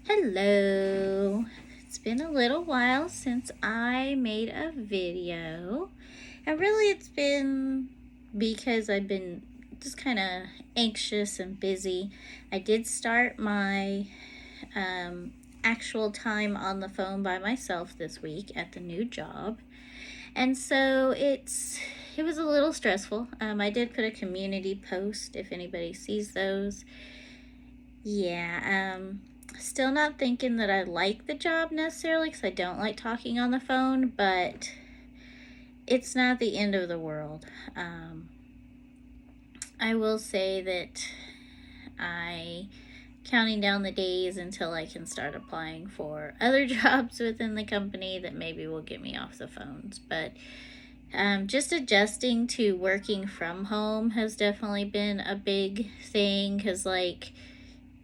Hello. It's been a little while since I made a video. And really it's been because I've been just kind of anxious and busy. I did start my actual time on the phone by myself this week at the new job. And so it was a little stressful. I did put a community post if anybody sees those. Yeah, still not thinking that I like the job necessarily because I don't like talking on the phone, but it's not the end of the world. I will say that I counting down the days until I can start applying for other jobs within the company that maybe will get me off the phones. But just adjusting to working from home has definitely been a big thing because, like,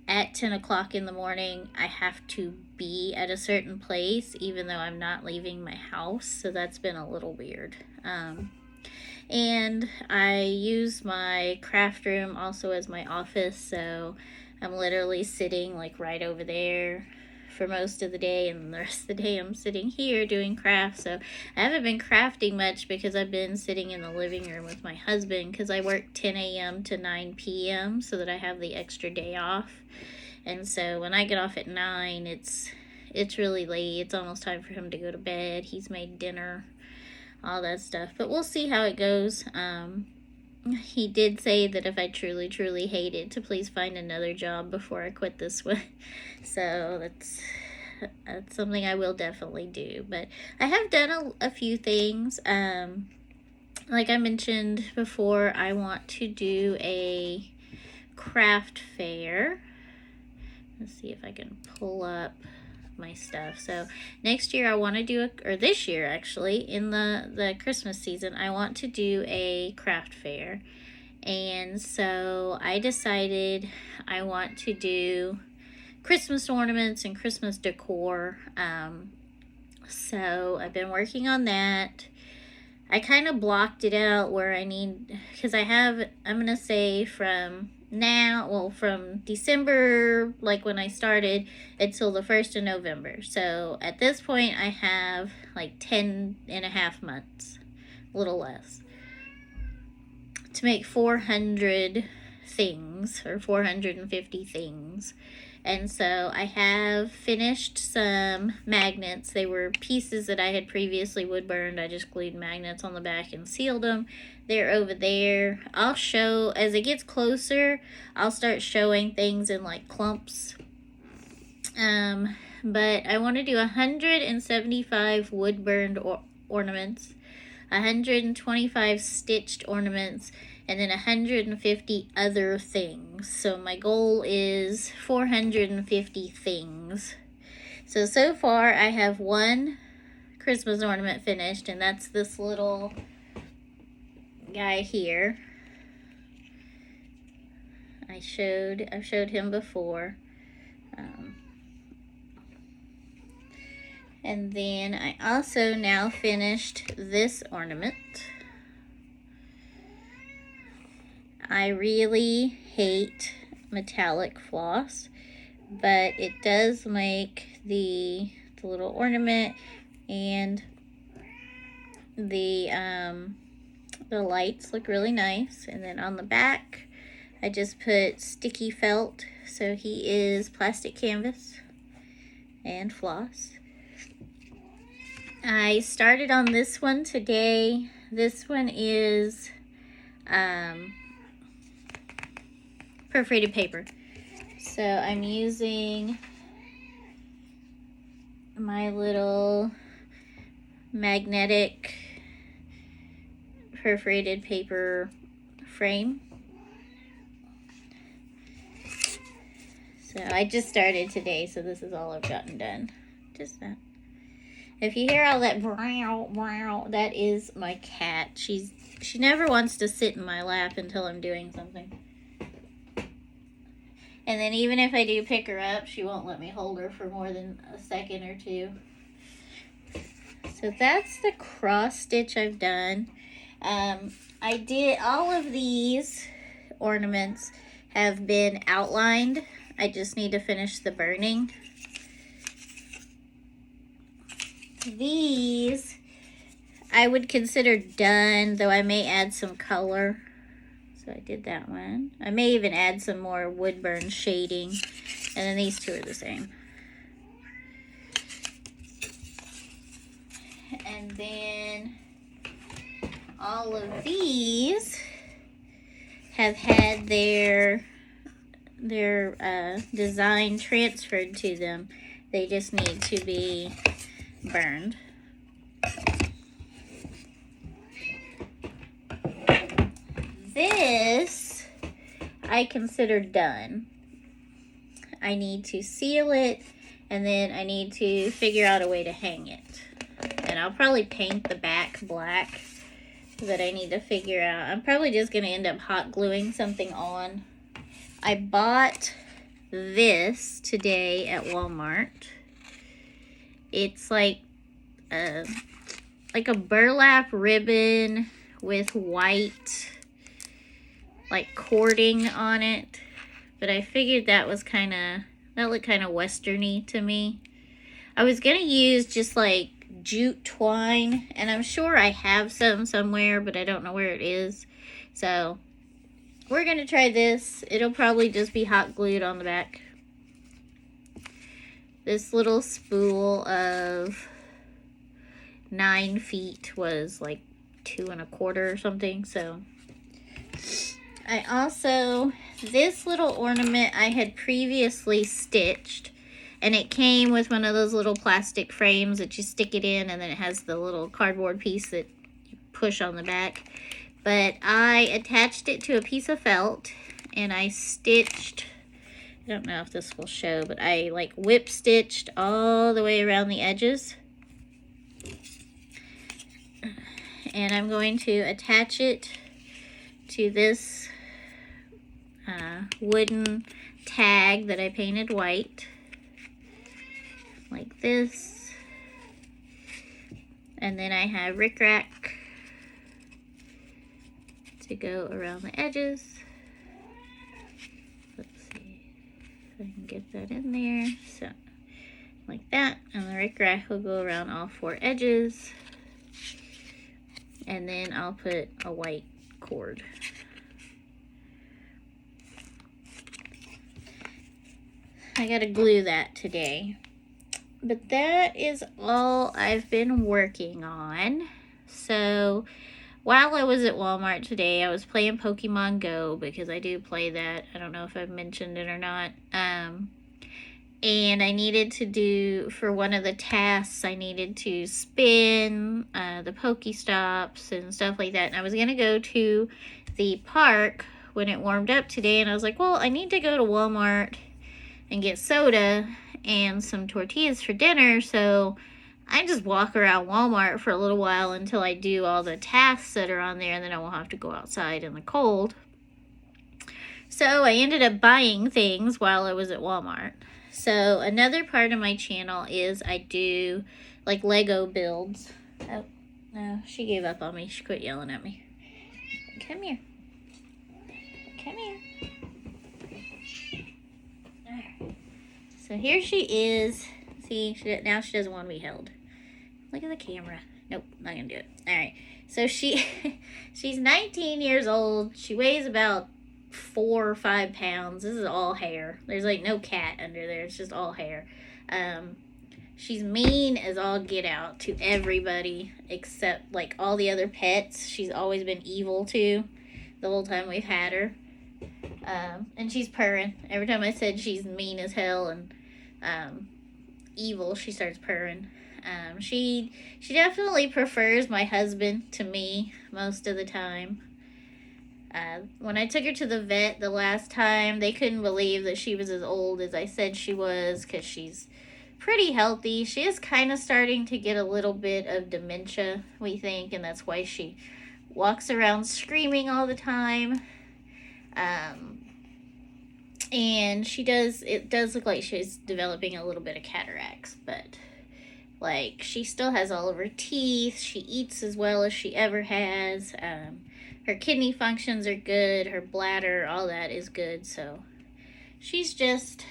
at 10 o'clock in the morning, I have to be at a certain place, even though I'm not leaving my house. So that's been a little weird. And I use my craft room also as my office. So I'm literally sitting like right over there for most of the day, and the rest of the day I'm sitting here doing crafts. So I haven't been crafting much because I've been sitting in the living room with my husband because I work 10 a.m. to 9 p.m. so that I have the extra day off. And so when I get off at 9, it's really late. It's almost time for him to go to bed. He's made dinner, all that stuff. But we'll see how it goes. He did say that if I truly, truly hate it, to please find another job before I quit this one. So that's something I will definitely do. But I have done a few things. Like I mentioned before, I want to do a craft fair. Let's see if I can pull up my stuff. So next year I want to do or this year actually, in the Christmas season, I want to do a craft fair. And so I decided I want to do Christmas ornaments and Christmas decor. So I've been working on that. I kind of blocked it out where I need, because I'm going to say from December, like when I started, until the 1st of November. So at this point, I have like 10 and a half months, a little less, to make 400 things or 450 things. And so I have finished some magnets. They were pieces that I had previously wood burned. I just glued magnets on the back and sealed them. They're over there. I'll show, as it gets closer, I'll start showing things in like clumps. But I want to do 175 wood burned ornaments, 125 stitched ornaments, and then 150 other things. So my goal is 450 things. So far I have one Christmas ornament finished, and that's this little guy here. I've showed him before. And then I also now finished this ornament. I really hate metallic floss, but it does make the little ornament and the lights look really nice. And then on the back, I just put sticky felt. So he is plastic canvas and floss. I started on this one today. This one is perforated paper. So I'm using my little magnetic perforated paper frame. So I just started today, so this is all I've gotten done. Just that. If you hear all that brow, that is my cat. She never wants to sit in my lap until I'm doing something. And then even if I do pick her up, she won't let me hold her for more than a second or two. So that's the cross stitch I've done. I did all of these ornaments have been outlined. I just need to finish the burning. These I would consider done, though I may add some color. So I did that one. I may even add some more wood burn shading. And then these two are the same. And then all of these have had their design transferred to them. They just need to be burned. This I consider done. I need to seal it, and then I need to figure out a way to hang it. And I'll probably paint the back black, but I need to figure out. I'm probably just going to end up hot gluing something on. I bought this today at Walmart. It's like a burlap ribbon with white like cording on it, but I figured that looked kind of westerny to me. I was gonna use just like jute twine, and I'm sure I have some somewhere, but I don't know where it is. So we're gonna try this. It'll probably just be hot glued on the back. This little spool of 9 feet was like 2 1/4 or something. So I also, this little ornament I had previously stitched, and it came with one of those little plastic frames that you stick it in, and then it has the little cardboard piece that you push on the back. But I attached it to a piece of felt, and I stitched, I don't know if this will show, but I like whip stitched all the way around the edges. And I'm going to attach it to this wooden tag that I painted white, like this. And then I have rickrack to go around the edges. Let's see if I can get that in there. So, like that. And the rickrack will go around all 4 edges. And then I'll put a white cord. I gotta glue that today. But that is all I've been working on. So while I was at Walmart today, I was playing Pokemon Go, because I do play that. I don't know if I've mentioned it or not. And I needed to do, for one of the tasks, I needed to spin the Pokestops and stuff like that. And I was going to go to the park when it warmed up today. And I was like, well, I need to go to Walmart and get soda and some tortillas for dinner. So I just walk around Walmart for a little while until I do all the tasks that are on there. And then I won't have to go outside in the cold. So I ended up buying things while I was at Walmart. So another part of my channel is I do like Lego builds. Oh, no, she gave up on me. She quit yelling at me. Come here. Come here. Alright. So here she is. See, now she doesn't want to be held. Look at the camera. Nope, not going to do it. Alright. So she's 19 years old. She weighs about 4 or 5 pounds. This is all hair. There's like no cat under there. It's just all hair. She's mean as all get out to everybody except like all the other pets. She's always been evil to the whole time we've had her. And she's purring. Every time I said she's mean as hell and evil, she starts purring. She definitely prefers my husband to me most of the time. When I took her to the vet the last time, they couldn't believe that she was as old as I said she was, because she's pretty healthy. She is kind of starting to get a little bit of dementia, we think, and that's why she walks around screaming all the time. And it does look like she's developing a little bit of cataracts, but like she still has all of her teeth. She eats as well as she ever has. Her kidney functions are good. Her bladder, all that is good. So she's just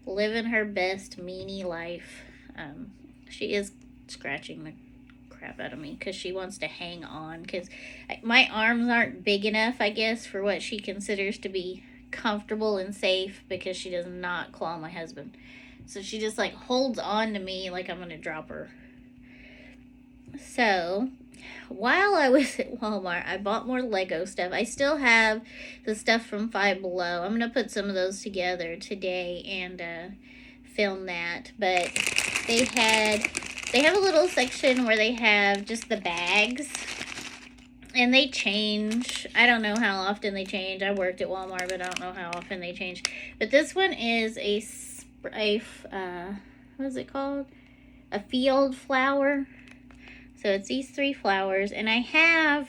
living her best meanie life. She is scratching the crap out of me because she wants to hang on, because my arms aren't big enough, I guess, for what she considers to be comfortable and safe, because she does not claw my husband. So she just like holds on to me like I'm gonna drop her. So while I was at Walmart, I bought more Lego stuff. I still have the stuff from Five Below. I'm gonna put some of those together today and film that. But they have a little section where they have just the bags, and they change. I don't know how often they change. I worked at Walmart, but I don't know how often they change. But this one is what is it called? A field flower. So it's these 3 flowers, and I have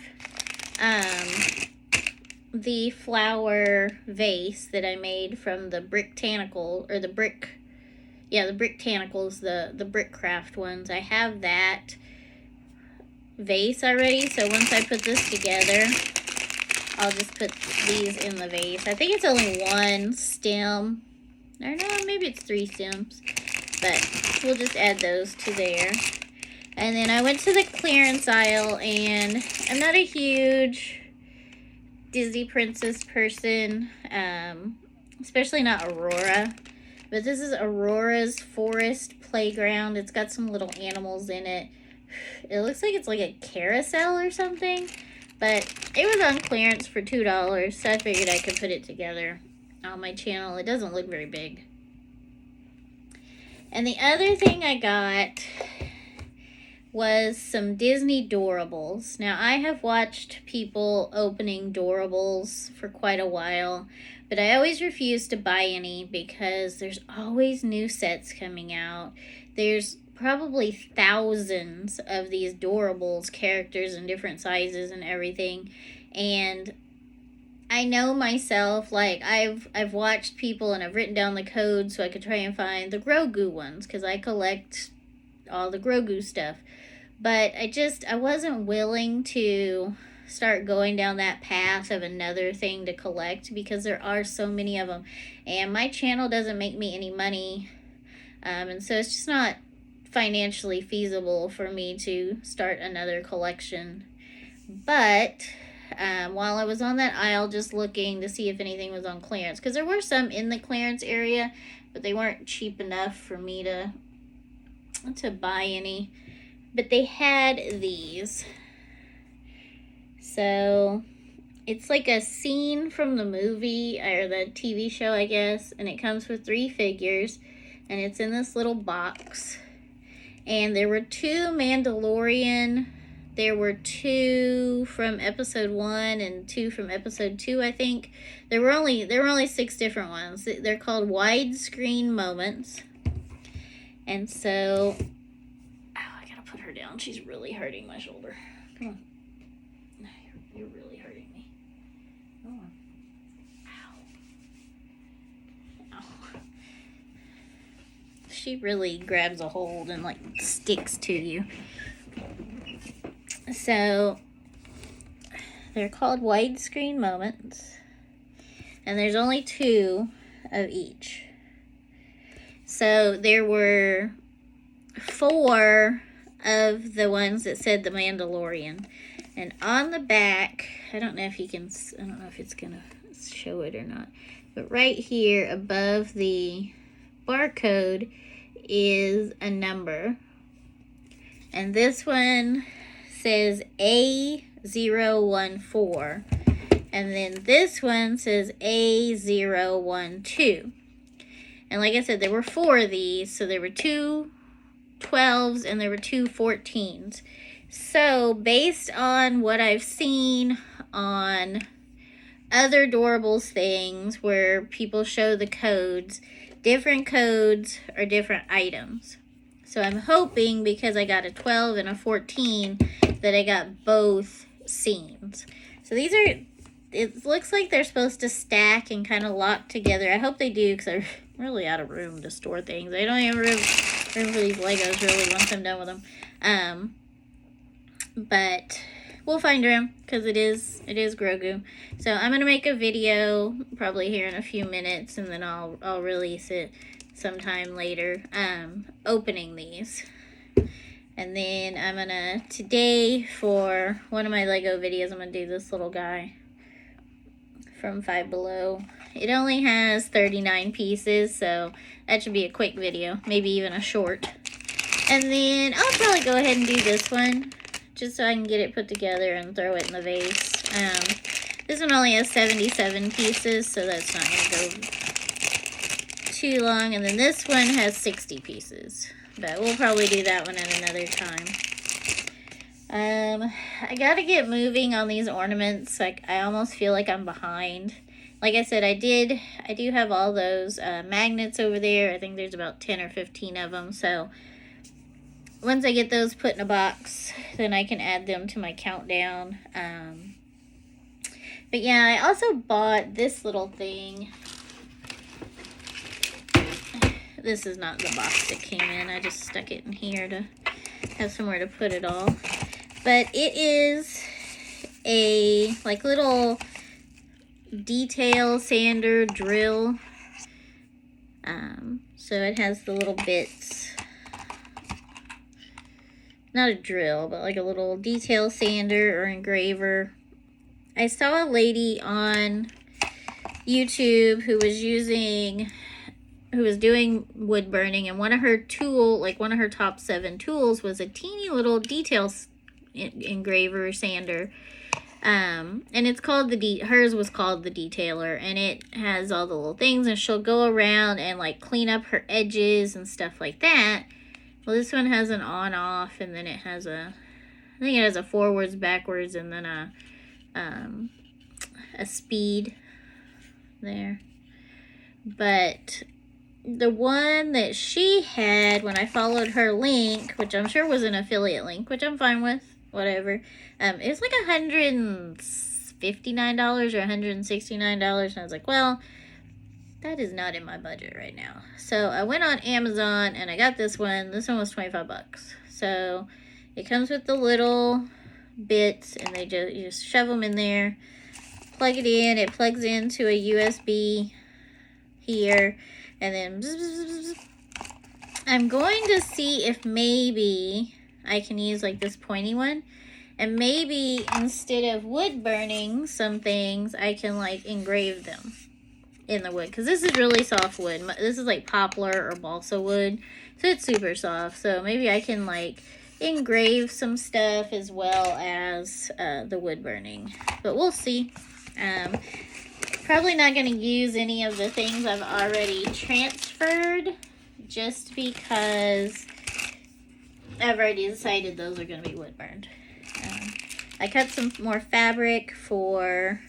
the flower vase that I made from the Bricktanicles, or the Bricktanicles, the brick craft ones. I have that vase already, so once I put this together, I'll just put these in the vase. I think it's only 1 stem, or no, maybe it's 3 stems, but we'll just add those to there. And then I went to the clearance aisle, and I'm not a huge Disney princess person, especially not Aurora. But this is Aurora's Forest Playground. It's got some little animals in it. It looks like it's like a carousel or something. But it was on clearance for $2, so I figured I could put it together on my channel. It doesn't look very big. And the other thing I got was some Disney Doorables. Now, I have watched people opening Doorables for quite a while, but I always refuse to buy any because there's always new sets coming out. There's probably thousands of these Doorables characters in different sizes and everything, and I know myself, like, I've watched people and I've written down the code so I could try and find the Grogu ones, because I collect all the Grogu stuff. But I wasn't willing to start going down that path of another thing to collect, because there are so many of them. And my channel doesn't make me any money. And so it's just not financially feasible for me to start another collection. But while I was on that aisle just looking to see if anything was on clearance, because there were some in the clearance area, but they weren't cheap enough for me to buy any. But they had these. So it's like a scene from the movie or the TV show, I guess. And it comes with 3 figures. And it's in this little box. And there were 2 Mandalorian. There were 2 from episode 1 and 2 from episode 2, I think. There were only 6 different ones. They're called widescreen moments. And so her down. She's really hurting my shoulder. Come on. You're really hurting me. Come on. Ow. Ow. She really grabs a hold and like sticks to you. So they're called widescreen moments, and there's only 2 of each. So there were 4 of the ones that said The Mandalorian. And on the back, I don't know if it's gonna show it or not, but right here above the barcode is a number. And this one says A014. And then this one says A012. And like I said, there were 4 of these, so there were 2 12s and there were 2 14s. So based on what I've seen on other Doorables things where people show the codes, different codes are different items. So I'm hoping, because I got a 12 and a 14, that I got both scenes. So these are, it looks like they're supposed to stack and kind of lock together. I hope they do, because I'm really out of room to store things. I don't even room for these Legos really once I'm done with them. But we'll find room, because it is Grogu. So I'm gonna make a video probably here in a few minutes, and then I'll release it sometime later, opening these. And then I'm gonna, today for one of my Lego videos, I'm gonna do this little guy from Five Below. It only has 39 pieces, so that should be a quick video, maybe even a short. And then I'll probably go ahead and do this one, just so I can get it put together and throw it in the vase. This one only has 77 pieces, so that's not gonna go too long. And then this one has 60 pieces, but we'll probably do that one at another time. I gotta get moving on these ornaments. Like, I almost feel like I'm behind. Like I said, I do have all those magnets over there. I think there's about 10 or 15 of them. So once I get those put in a box, then I can add them to my countdown. But yeah, I also bought this little thing. This is not the box that came in. I just stuck it in here to have somewhere to put it all. But it is a like little detail sander drill. So it has the little bits. Not a drill, but like a little detail sander or engraver. I saw a lady on YouTube who was doing wood burning, and one of her top 7 tools was a teeny little detail engraver sander. And it's called hers was called the Detailer, and it has all the little things, and she'll go around and like clean up her edges and stuff like that. Well, this one has an on-off, and then it has I think it has a forwards, backwards, and then a speed there. But the one that she had, when I followed her link, which I'm sure was an affiliate link, which I'm fine with, whatever, it was like $159 or $169, and I was like, well, that is not in my budget right now. So I went on Amazon and I got this one. This one was 25 bucks. So it comes with the little bits, and you just shove them in there, plug it in. It plugs into a USB here, and then bzz, bzz, bzz, bzz. I'm going to see if maybe I can use like this pointy one, and maybe instead of wood burning some things, I can like engrave them in the wood, because this is really soft wood. This is like poplar or balsa wood, so it's super soft. So maybe I can like engrave some stuff as well as the wood burning, but we'll see. Probably not going to use any of the things I've already transferred, just because I've already decided those are going to be wood burned. I cut some more fabric for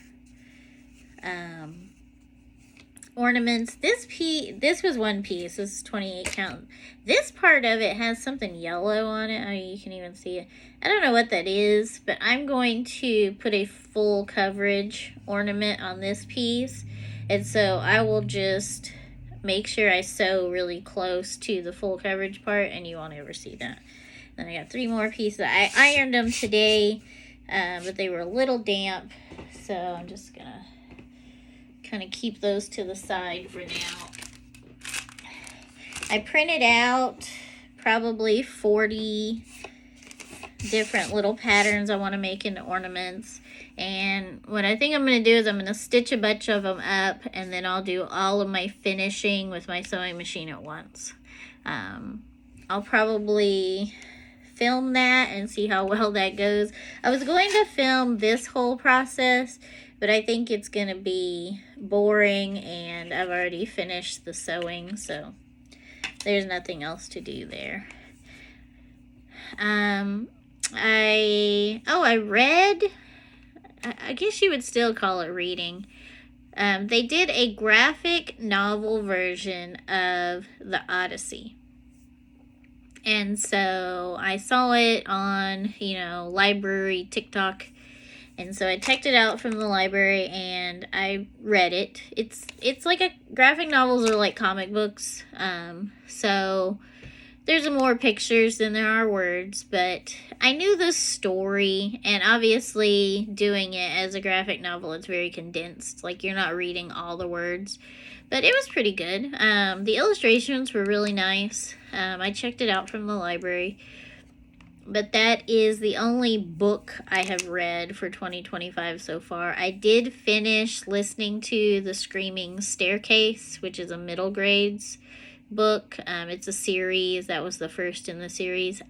ornaments. This was one piece. This is 28 count. This part of it has something yellow on it. Oh, you can even see it. I don't know what that is, but I'm going to put a full coverage ornament on this piece. And so I will just make sure I sew really close to the full coverage part, and you won't ever see that. Then I got 3 more pieces. I ironed them today, but they were a little damp, so I'm just gonna kind of keep those to the side for now. I printed out probably 40 different little patterns I want to make into ornaments, and what I think I'm going to do is I'm going to stitch a bunch of them up, and then I'll do all of my finishing with my sewing machine at once. I'll probably film that and see how well that goes. I was going to film this whole process, but I think it's going to be boring, and I've already finished the sewing, so there's nothing else to do there. I read, I guess you would still call it reading. They did a graphic novel version of the Odyssey. And so I saw it on, library TikTok. And so I checked it out from the library and I read it. It's like graphic novels are like comic books. So there's more pictures than there are words, but I knew the story, and obviously doing it as a graphic novel, it's very condensed. Like, you're not reading all the words. But it was pretty good. The illustrations were really nice. I checked it out from the library. But that is the only book I have read for 2025 so far. I did finish listening to The Screaming Staircase, which is a middle grades book. It's a series. That was the first in the series.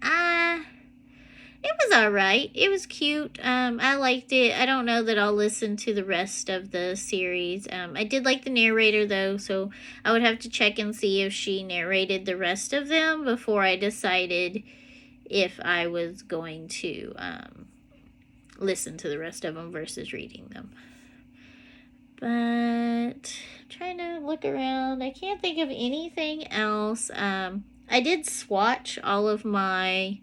It was alright. It was cute. I liked it. I don't know that I'll listen to the rest of the series. I did like the narrator though, so I would have to check and see if she narrated the rest of them before I decided if I was going to listen to the rest of them versus reading them. But I'm trying to look around. I can't think of anything else. I did swatch all of my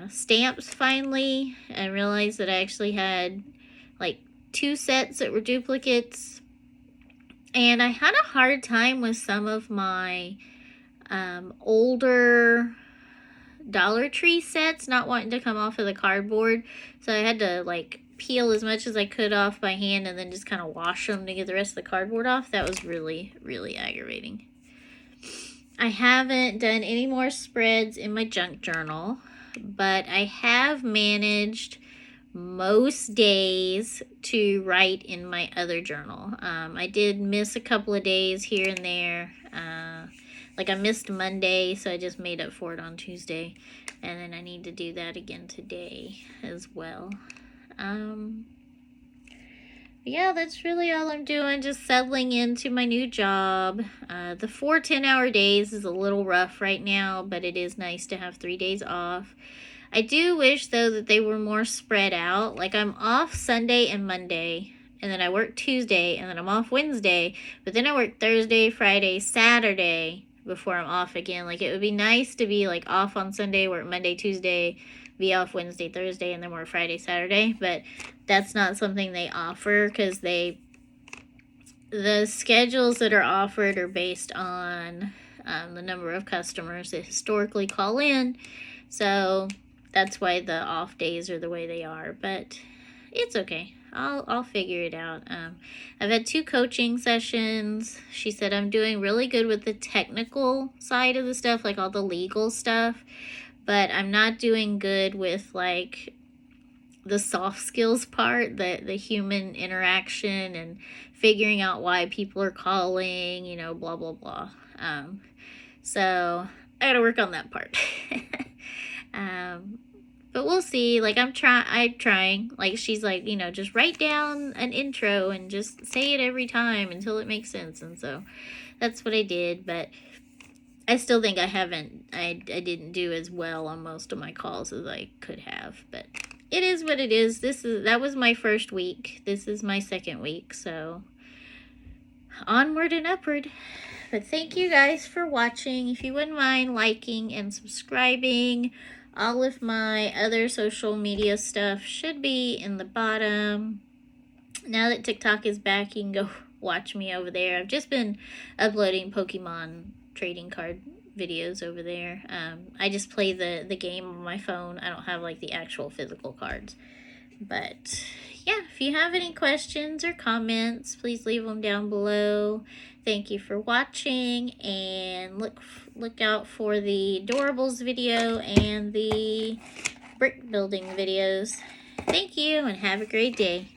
stamps finally. I realized that I actually had like 2 sets that were duplicates. And I had a hard time with some of my older Dollar Tree sets not wanting to come off of the cardboard, so I had to like peel as much as I could off by hand and then just kind of wash them to get the rest of the cardboard off. That was really aggravating. I haven't done any more spreads in my junk journal, but I have managed most days to write in my other journal. I did miss a couple of days here and there. Like I missed Monday, so I just made up for it on Tuesday. And then I need to do that again today as well. Yeah, that's really all I'm doing. Just settling into my new job. The 4 10-hour days is a little rough right now, but it is nice to have 3 days off. I do wish, though, that they were more spread out. Like I'm off Sunday and Monday, and then I work Tuesday, and then I'm off Wednesday, but then I work Thursday, Friday, Saturday before I'm off again. Like it would be nice to be like off on Sunday, work Monday, Tuesday, be off Wednesday, Thursday, and then work Friday, Saturday. But that's not something they offer because the schedules that are offered are based on the number of customers that historically call in. So that's why the off days are the way they are. But it's okay. I'll figure it out. I've had 2 coaching sessions. She said I'm doing really good with the technical side of the stuff, like all the legal stuff, but I'm not doing good with like the soft skills part, the human interaction and figuring out why people are calling, you know, blah, blah, blah. So I gotta work on that part. But we'll see. Like I'm trying. Like she's like, you know, just write down an intro and just say it every time until it makes sense. And so that's what I did. But I still think I didn't do as well on most of my calls as I could have. But it is what it is. That was my first week. This is my second week. So onward and upward. But thank you guys for watching. If you wouldn't mind liking and subscribing. All of my other social media stuff should be in the bottom. Now that TikTok is back, you can go watch me over there. I've just been uploading Pokemon trading card videos over there. I just play the game on my phone. I don't have like the actual physical cards. But yeah, if you have any questions or comments, please leave them down below. Thank you for watching, and look out for the Adorables video and the brick building videos. Thank you, and have a great day.